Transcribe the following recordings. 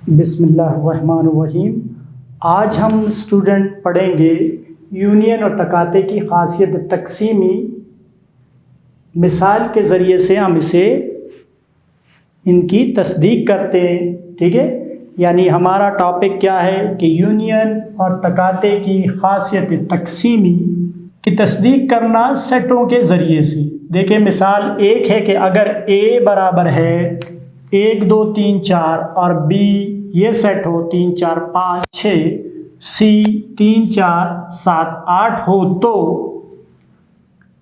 बिस्मिल्लाहिर्रहमानिर्रहीम। आज हम स्टूडेंट पढ़ेंगे यूनियन और तकाते की खासियत तकसीमी। मिसाल के ज़रिए से हम इनकी तस्दीक करते हैं। ठीक है, यानी हमारा टॉपिक क्या है कि यूनियन और तकाते की खासियत तकसीमी की तस्दीक करना सेटों के ज़रिए से। देखिए मिसाल एक है कि अगर A बराबर है 1 2 3 4 और B ये सेट हो 3 4 5 6, C 3 4 7 8 हो, तो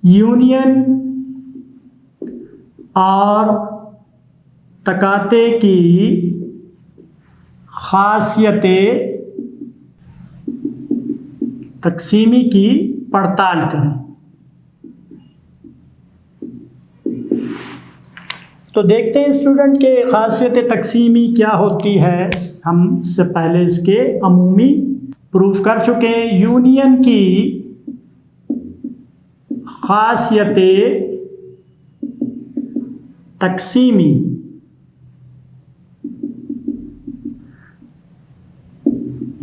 यूनियन और तकाते की खासियतें तकसीमी की पड़ताल करें। तो देखते हैं स्टूडेंट के खासियत तकसीमी क्या होती है। हम इससे पहले इसके अमूमी प्रूफ कर चुके हैं। यूनियन की खासियत तकसीमी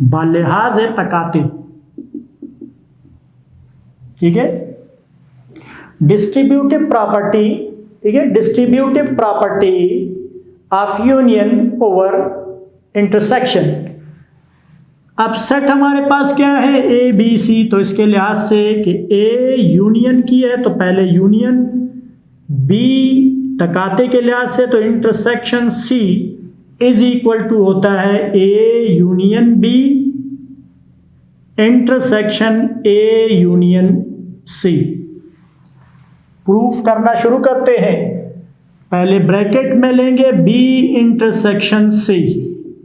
बालिहाज तकाते। ठीक है, डिस्ट्रीब्यूटिव प्रॉपर्टी। ठीक है, distributive property of union over intersection. अब सेट हमारे पास क्या है ए बी सी, तो इसके लिहाज से कि ए यूनियन की है तो पहले यूनियन, बी तकाते के लिहाज से तो intersection C is equal to होता है A union B intersection A union C. Proof करना शुरू करते हैं। पहले ब्रैकेट में लेंगे बी इंटरसेक्शन सी।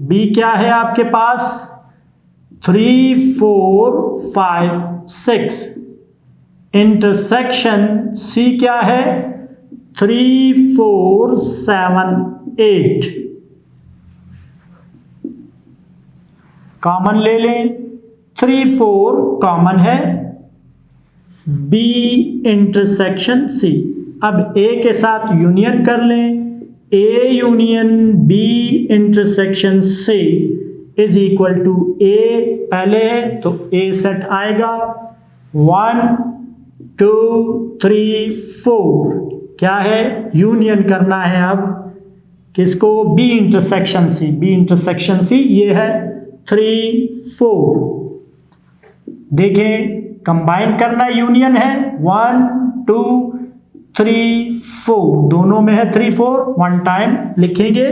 बी क्या है आपके पास 3 4 5 6, इंटरसेक्शन सी क्या है 3 4 7 8। कॉमन ले लें, 3 4 कॉमन है, बी इंटरसेक्शन सी। अब ए के साथ यूनियन कर लें, A union B intersection C is equal to A पहले है तो ए सेट आएगा 1 2 3 4। क्या है यूनियन करना है अब किसको, B intersection C. B intersection C ये है 3 4। देखें कंबाइन करना यूनियन है 1 2 3 4, दोनों में है 3 4। वन टाइम लिखेंगे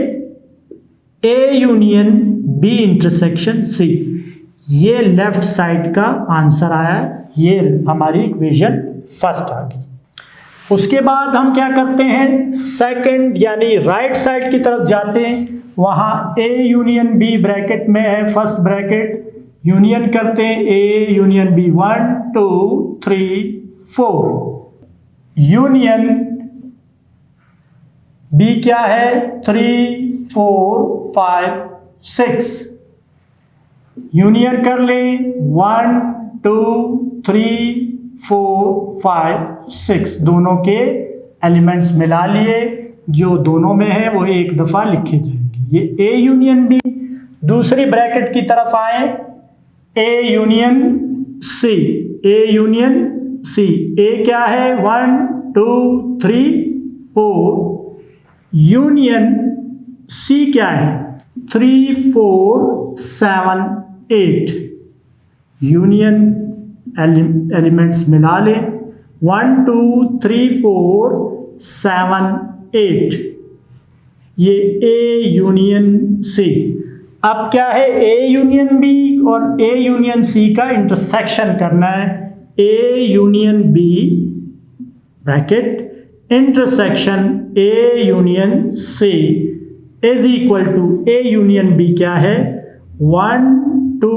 A union B intersection C. ये लेफ्ट साइड का आंसर आया, ये हमारी इक्वेशन फर्स्ट आ गई। उसके बाद हम क्या करते हैं सेकंड यानी राइट साइड की तरफ जाते हैं। वहां ए यूनियन बी ब्रैकेट में है, फर्स्ट ब्रैकेट यूनियन करते हैं A union B 1 2 3 4। Union B क्या है 3 4 5 6। यूनियन कर लें 1 2 3 4 5 6, दोनों के एलिमेंट्स मिला लिए, जो दोनों में है वो एक दफा लिखे जाएंगे। ये ए यूनियन बी। दूसरी ब्रैकेट की तरफ आए, ए यूनियन सी। ए यूनियन सी, ए क्या है 1 2 3 4। यूनियन सी क्या है 3 4 7 8। यूनियन एलिमेंट्स मिला लें 1 2 3 4 7 8, ये ए यूनियन सी। अब क्या है ए यूनियन बी और ए यूनियन सी का इंटरसेक्शन करना है। A union B bracket intersection A union C is equal to A union B क्या है 1 2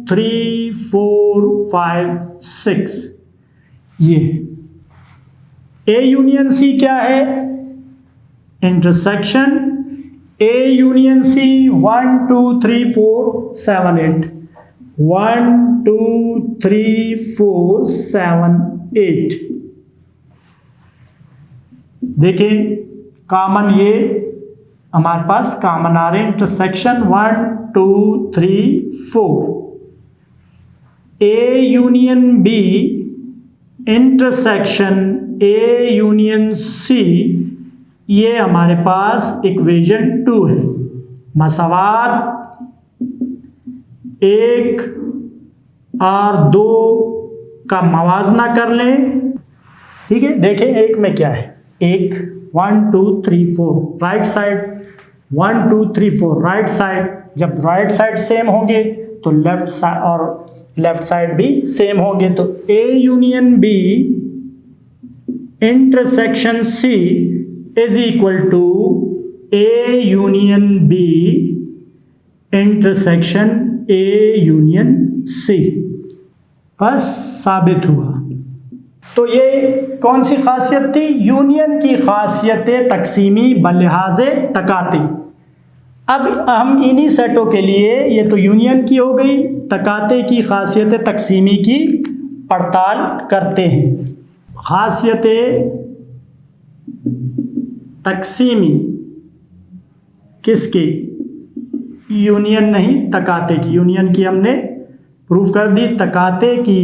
3 4 5 6। ये ए यूनियन सी क्या है इंटरसेक्शन ए यूनियन सी 1 2 3 4 7 8, 1 2 3 4 7 8। देखें कॉमन ये हमारे पास कॉमन आ रहे हैं intersection 1 2 3 4 A union B intersection A union C, ये हमारे पास इक्वेशन 2 है। मसावात 1 और 2 का मवाजना कर लें। ठीक है, देखें एक में क्या है, एक 1 2 3 4 राइट साइड, 1 2 3 4 राइट साइड। जब राइट साइड सेम होंगे तो लेफ्ट साइड और लेफ्ट साइड भी सेम होंगे। तो A union B intersection C is equal to A union B intersection A union C. बस साबित हुआ। तो ये कौन सी खासियत थी? यूनियन की खासियत तकसीमी बलिहाज तकाती। अब हम इन्हीं सेटों के लिए, ये तो यूनियन की हो गई, तकाते की खासियत तकसीमी की पड़ताल करते हैं। खासियत तकसीमी किसकी? यूनियन नहीं, तकाते की। यूनियन की हमने प्रूफ कर दी, तकाते की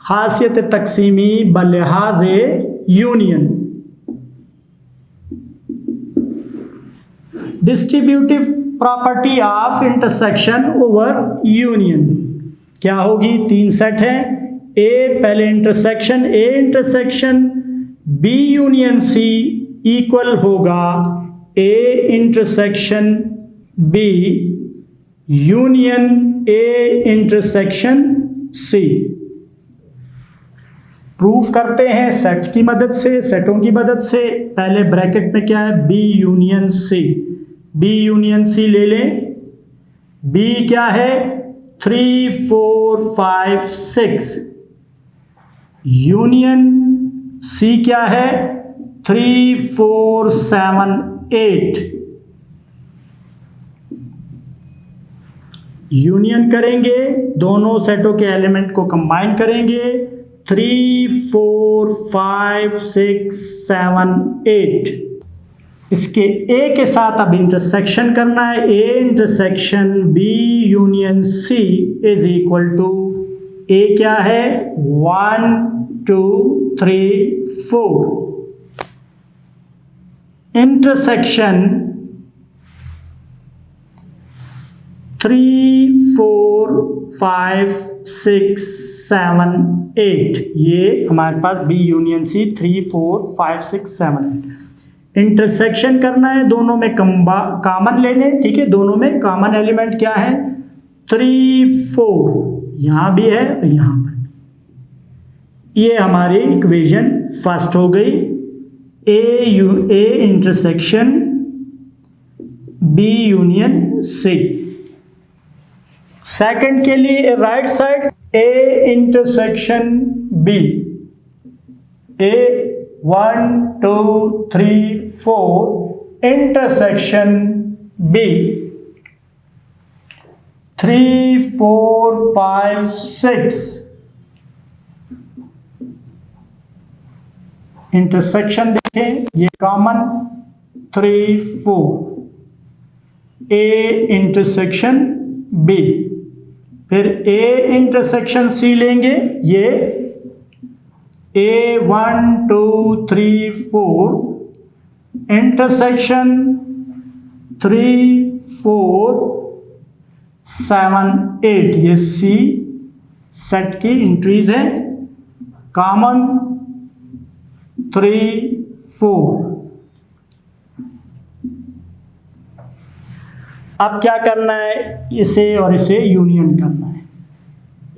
खासियत तकसीमी बलिहाज union. Distributive property of intersection over union क्या होगी? 3 सेट है। ए पहले intersection A intersection B union C equal होगा A intersection B union A intersection C. Proof करते हैं सेट की मदद से, सेटों की मदद से। पहले ब्रैकेट में क्या है? B union C. B union C ले लें। बी क्या है? 3 4 5 6। यूनियन सी क्या है? 3 4 7 8। यूनियन करेंगे, दोनों सेटों के एलिमेंट को कंबाइन करेंगे। 3 4 5 6 7 8। इसके ए के साथ अब इंटरसेक्शन करना है। A intersection B union C is equal to, A क्या है? 1 2 3 4। इंटरसेक्शन 3 4 5 6 7 8, ये हमारे पास बी यूनियन सी 3 4 5 6 7 8। इंटरसेक्शन करना है, दोनों में कॉमन लेने। ठीक है, दोनों में कॉमन एलिमेंट क्या है? 3 4 यहां भी है और यहां पर भी। ये हमारी इक्वेशन फर्स्ट हो गई। A intersection B union C. Second के लिए right side A intersection B. A 1 2 3 4 intersection B 3 4 5 6। Intersection देखें, ये कॉमन 3 4 ए इंटरसेक्शन बी। फिर ए इंटरसेक्शन सी लेंगे, ये ए 1 2 3 4 इंटरसेक्शन 3 4 7 8। ये सी सेट की एंट्रीज है, कॉमन 3 4। अब क्या करना है? इसे और इसे यूनियन करना है।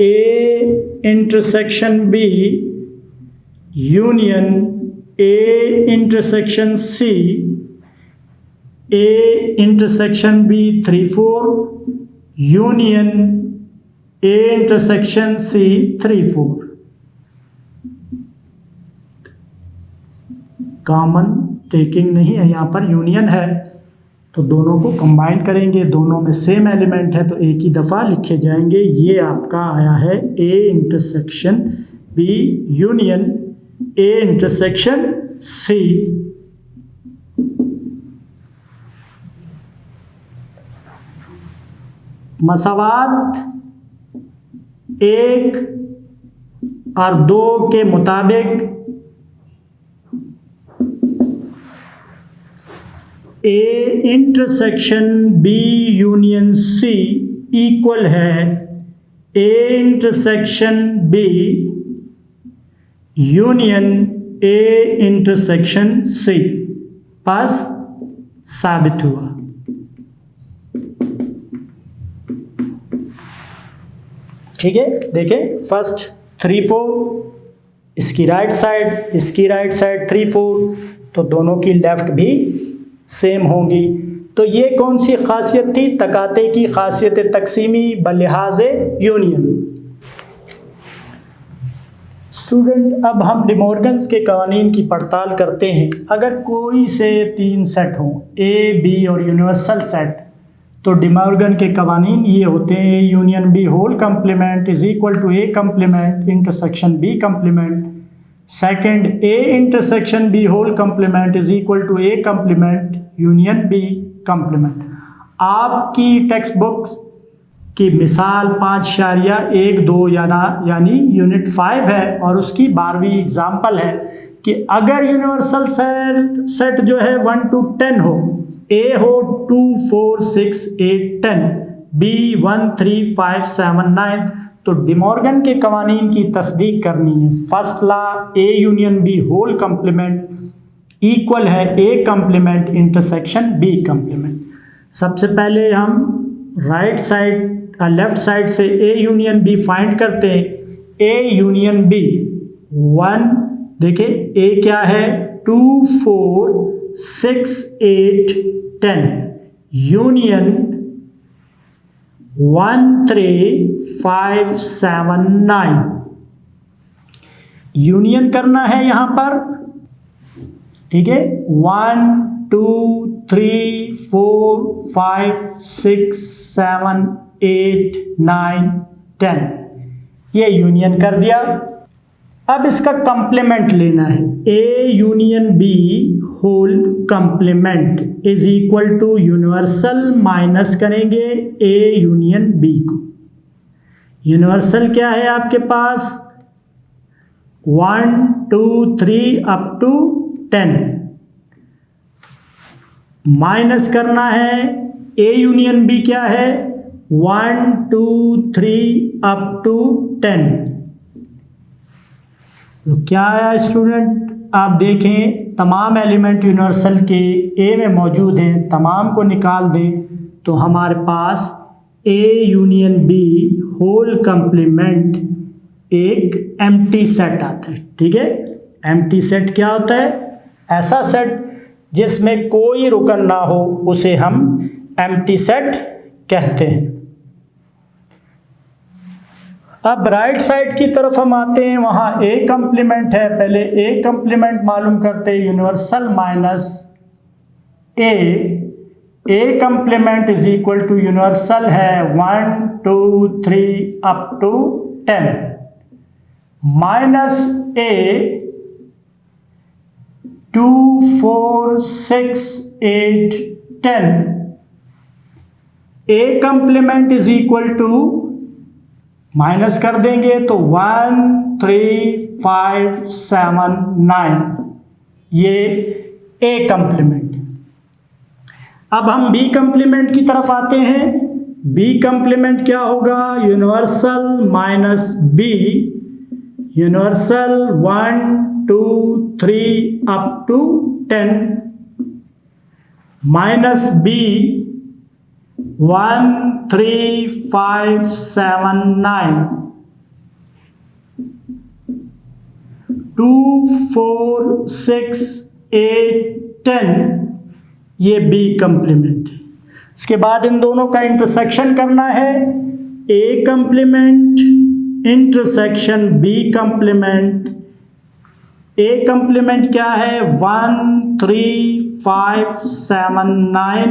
A intersection B union A intersection C. A intersection B 3 4 union A intersection C 3 4। Common taking नहीं है, यहाँ पर यूनियन है, तो दोनों को कंबाइन करेंगे। दोनों में सेम एलिमेंट है तो एक ही दफ़ा लिखे जाएंगे। ये आपका आया है A intersection B union A intersection C. मसावात 1 और 2 के मुताबिक A intersection B union C equal है A intersection B union A intersection C। बस साबित हुआ। ठीक है, देखें फर्स्ट 3 4, इसकी राइट साइड 3 4, तो दोनों की लेफ्ट भी सेम होंगी। तो ये कौन सी खासियत थी? तकाते की खासियत तकसीमी बलिहाज यूनियन। स्टूडेंट, अब हम डिमॉर्गन्स के कवानीन की पड़ताल करते हैं। अगर कोई से 3 सेट हों, A, B और यूनिवर्सल सेट, तो डिमॉर्गन के कवानीन ये होते हैं: union B whole complement is equal to A complement intersection B complement. Second, A intersection B whole complement is equal to A complement union B complement. आपकी text books की मिसाल 5.12 यानी यूनिट 5 है और उसकी 12वीं एग्जाम्पल है कि अगर यूनिवर्सल सेट जो है 1 to 10 हो, A हो 2 4 6 8 10, B 1 3 5 7 9, तो डिमॉर्गन के कवानीन की तस्दीक करनी है। First law A union B whole complement equal है A complement intersection B complement. सबसे पहले हम लेफ्ट साइड से A यूनियन B फाइंड करते हैं। A यूनियन B 1, देखिए A क्या है 2 4 6 8 10, यूनियन 1 3 5 7 9। यूनियन करना है यहां पर, ठीक है। 1 2 3 4 5 6 7 8 9 10, ये यूनियन कर दिया। अब इसका कंप्लीमेंट लेना है। A union B whole complement is equal to universal minus करेंगे A यूनियन B को। यूनिवर्सल क्या है आपके पास? 1 2 3 अप टू 10, माइनस करना है A यूनियन B क्या है? 1 2 3 अप टू 10। तो क्या आया स्टूडेंट? आप देखें तमाम एलिमेंट यूनिवर्सल के A में मौजूद हैं, तमाम को निकाल दें तो हमारे पास A union B whole complement एक एम्प्टी सेट आता है। ठीक है, एम्प्टी सेट क्या होता है? ऐसा सेट जिसमें कोई रुकन ना हो उसे हम एम्प्टी सेट कहते हैं। अब राइट साइड की तरफ हम आते हैं, वहां A कंप्लीमेंट है। पहले A कंप्लीमेंट मालूम करते हैं, universal minus A complement is equal to universal है 1 2 3 up to 10 minus A 2 4 6 8 10। A complement is equal to, minus कर देंगे तो 1 3 5 7 9, ये A कंप्लीमेंट। अब हम B कंप्लीमेंट की तरफ आते हैं। B कंप्लीमेंट क्या होगा? Universal minus B, universal 1 2 3 up to 10 minus B 1 3 5 7 9 2 4 6 8 10, ये B कंप्लीमेंट है। इसके बाद इन दोनों का इंटरसेक्शन करना है। A complement intersection B complement. A complement क्या है? 1 3 5 7 9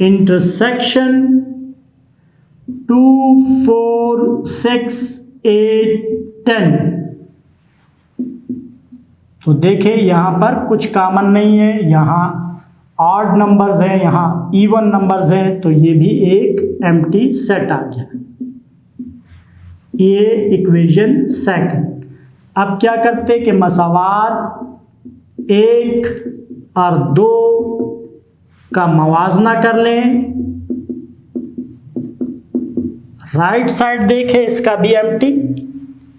इंटरसेक्शन 2 4 6 8 10। तो देखिए यहां पर कुछ कॉमन नहीं है, यहां ऑड नंबर्स हैं, यहाँ इवन नंबर्स हैं, तो ये भी एक एम्प्टी सेट आ गया। ये इक्वेशन सेकंड। अब क्या करते कि मसावात 1 और 2 का मवाजना कर लें। राइट साइड देखें, इसका भी एम्प्टी,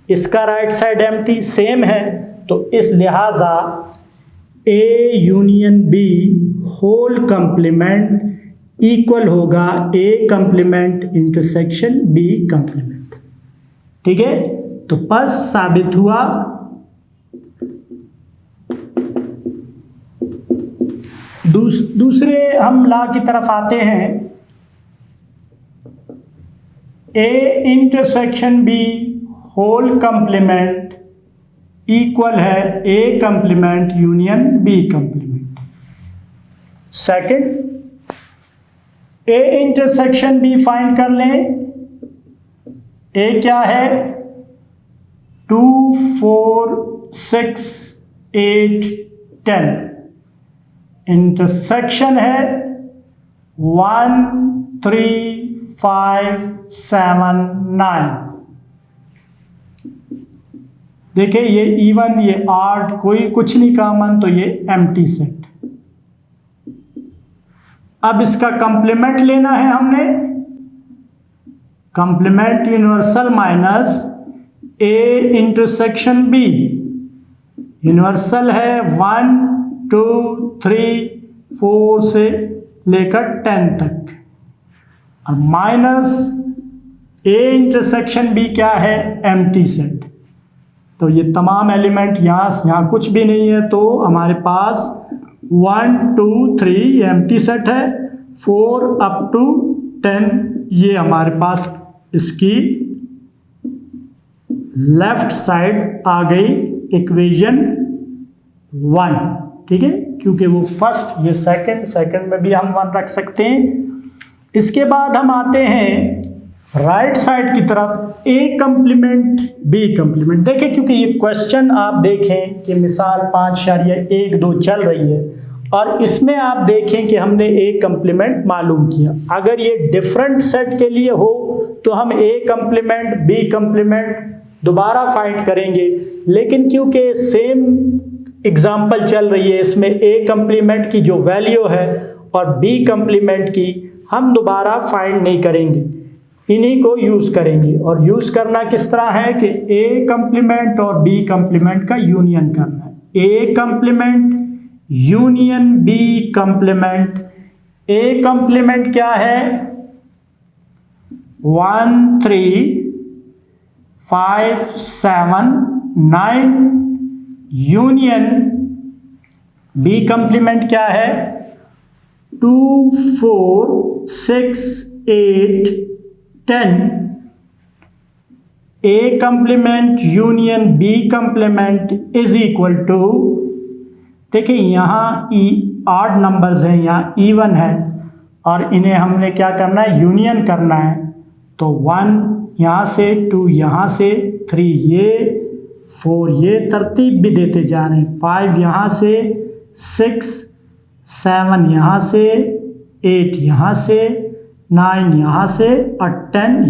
इसका राइट साइड एम्प्टी सेम है, तो इस लिहाजा A union B whole complement equal होगा A complement intersection B complement. ठीक है, तो बस साबित हुआ। दूसरे हम लॉ की तरफ आते हैं। A intersection B whole complement equal है A complement union B complement. Second, A intersection B find कर लें। ए क्या है? 2 4 6 8 10। इंटरसेक्शन है 1 3 5 7 9। देखिए ये इवन, ये ऑड, कोई कुछ नहीं कॉमन, तो ये एम्प्टी सेट। अब इसका कंप्लीमेंट लेना है हमने। Complement universal minus A intersection B. Universal है 1 2 3 4 से लेकर 10 तक, और माइनस ए इंटरसेक्शन बी क्या है? Empty set. तो ये तमाम एलिमेंट यहाँ कुछ भी नहीं है, तो हमारे पास 1 2 3 एम्प्टी सेट है, 4 अप टू 10 ये हमारे पास इसकी लेफ्ट साइड आ गई इक्वेशन 1। ठीक है, क्योंकि वो फर्स्ट, ये सेकंड में भी हम 1 रख सकते हैं। इसके बाद हम आते हैं राइट साइड की तरफ, ए कंप्लीमेंट बी कंप्लीमेंट। देखें, क्योंकि ये क्वेश्चन आप देखें कि मिसाल 5.1 2 चल रही है, और इसमें आप देखें कि हमने ए कंप्लीमेंट मालूम किया। अगर ये डिफरेंट सेट के लिए हो तो हम ए कंप्लीमेंट बी कंप्लीमेंट दोबारा फाइंड करेंगे, लेकिन क्योंकि सेम एग्जाम्पल चल रही है, इसमें ए कंप्लीमेंट की जो वैल्यू है और बी कंप्लीमेंट की हम दोबारा फाइंड नहीं करेंगे, इन्हीं को यूज़ करेंगे। और यूज़ करना किस तरह है कि ए कंप्लीमेंट और बी कंप्लीमेंट का यूनियन करना है। A complement union B complement. A complement क्या है? 1 3 5 7 9। यूनियन बी कंप्लीमेंट क्या है? 2 4 6 8 10। A complement union B complement is equal to, देखिए यहाँ ऑड नंबर्स हैं, यहाँ इवन है, और इन्हें हमने क्या करना है? यूनियन करना है। तो 1 यहाँ से, 2 यहाँ से, 3 ये, 4 ये, तरतीब भी देते जा रहे हैं, 5 यहाँ से, 6 7 यहाँ से, 8 यहाँ से, 9 यहाँ से, और 10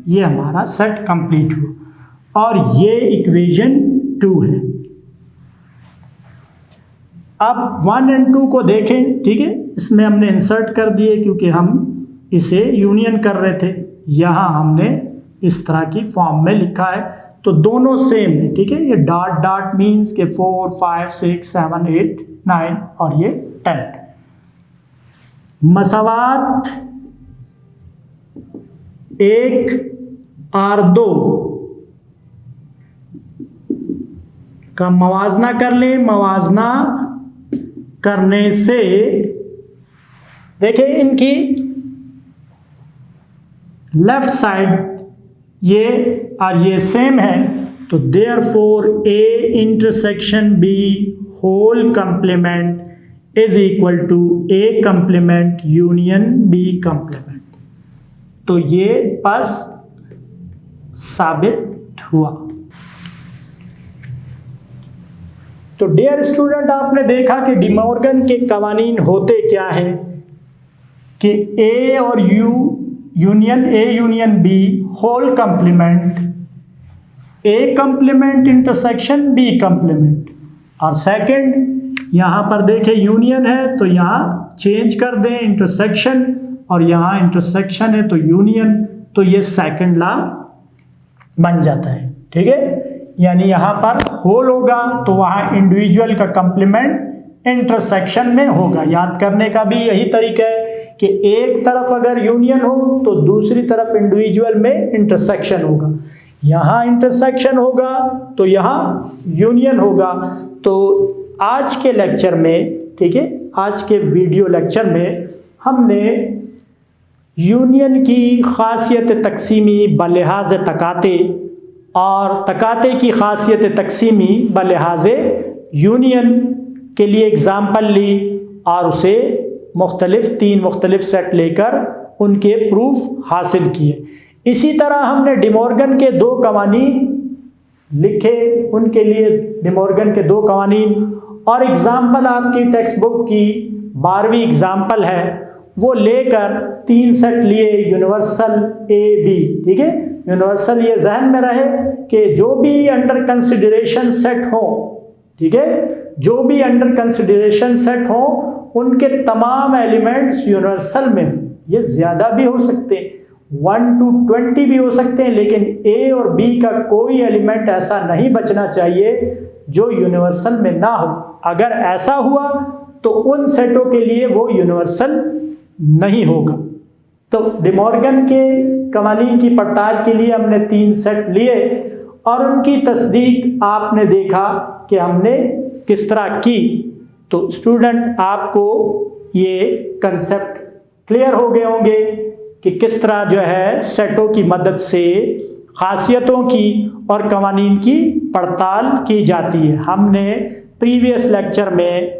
ये हमारा सेट कंप्लीट हुआ, और ये इक्वेशन 2 है। अब 1 और 2 को देखें। ठीक है, इसमें हमने इंसर्ट कर दिए क्योंकि हम इसे यूनियन कर रहे थे। यहाँ हमने इस तरह की फॉर्म में लिखा है, तो दोनों सेम है। ठीक है, ये डॉट डॉट मीन्स के 4 5 6 7 8 9 और ये 10। मसावात 1 और 2 का मवाजना कर लें। मवाजना करने से देखिए इनकी लेफ्ट साइड ये और ये सेम है, तो therefore A intersection B whole complement is equal to A complement union B complement. तो ये बस साबित हुआ। तो डियर स्टूडेंट, आपने देखा कि डिमॉर्गन के कवानीन होते क्या हैं कि ए और union A union B whole complement, A complement intersection B complement. और सेकंड, यहाँ पर देखें यूनियन है तो यहाँ चेंज कर दें इंटरसेक्शन, और यहाँ इंटरसेक्शन है तो यूनियन, तो ये सेकंड लॉ बन जाता है। ठीक है, यानी यहाँ पर होल होगा तो वहाँ इंडिविजुअल का कंप्लीमेंट इंटरसेक्शन में होगा। याद करने का भी यही तरीका है कि एक तरफ अगर यूनियन हो तो दूसरी तरफ इंडिविजुअल में इंटरसेक्शन होगा। यहाँ इंटरसेक्शन होगा तो यहाँ यूनियन होगा। तो आज के लेक्चर में, ठीक है, आज के वीडियो लेक्चर में हमने यूनियन की खासियत तकसीमी बलिहाज तकाते और तकाते की खासियत तकसीमी बलिहाज यूनियन के लिए एग्ज़ाम्पल ली और उसे तीन मुख्तलिफ सेट लेकर उनके प्रूफ हासिल किए। इसी तरह हमने डिमॉर्गन के 2 कवानीन लिखे, उनके लिए डिमॉर्गन के 2 कवानीन, और एग्ज़ाम्पल आपकी टेक्स्ट बुक की 12वीं एग्ज़ाम्पल है वो लेकर 3 सेट लिए यूनिवर्सल ए बी। ठीक है, यूनिवर्सल ये जहन में रहे कि जो भी अंडर कंसिडरेशन सेट हो, ठीक है, जो भी अंडर कंसिडरेशन सेट हो उनके तमाम एलिमेंट्स यूनिवर्सल में, ये ज़्यादा भी हो सकते हैं, 1 to 20 भी हो सकते हैं, लेकिन ए और बी का कोई एलिमेंट ऐसा नहीं बचना चाहिए जो यूनिवर्सल में ना हो। अगर ऐसा हुआ तो उन सेटों के लिए वो यूनिवर्सल नहीं होगा। तो डिमॉर्गन के कवानीन की पड़ताल के लिए हमने 3 सेट लिए और उनकी तस्दीक आपने देखा कि हमने किस तरह की। तो स्टूडेंट, आपको ये कंसेप्ट क्लियर हो गए होंगे कि किस तरह जो है सेटों की मदद से खासियतों की और कवानीन की पड़ताल की जाती है। हमने प्रीवियस लेक्चर में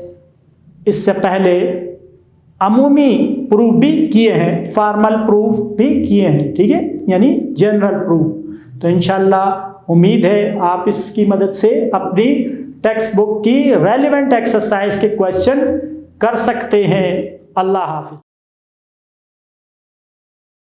इससे पहले अमूमी प्रूफ भी किए हैं, फॉर्मल प्रूफ भी किए हैं, ठीक है, यानी जनरल प्रूफ। तो इंशाल्लाह उम्मीद है आप इसकी मदद से अपनी टेक्स्ट बुक की रेलेवेंट एक्सरसाइज के क्वेश्चन कर सकते हैं। अल्लाह हाफिज।